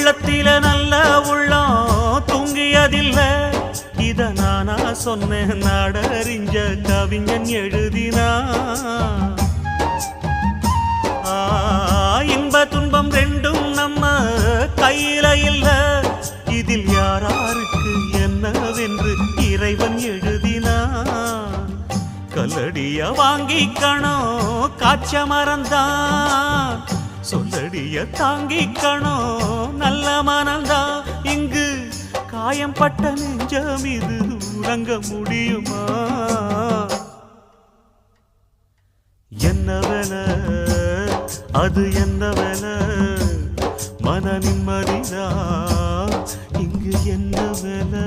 உள்ளத்தில நல்ல உள்ளம் தூங்கியதில்ல. இத நானா சொன்னேன், நாடறிஞ்ச கவிஞன் எழுதினா. இன்ப துன்பம் ரெண்டும் நம்ம கையில இல்ல. இதில் யாராருக்கு என்னவென்று இறைவன் எழுதினா. கல்லடிய வாங்கிக்கணும் காய்ச்ச மறந்தான், சொல்லடிய தாங்கிக்கணும் நல்ல மனந்தான். இங்கு காயம் பட்ட நெஞ்சம் இது உறங்க முடியுமா? என்ன வேலை அது, என்ன வேலை? மன நிம்மதிதான் இங்கு என்ன வேலை?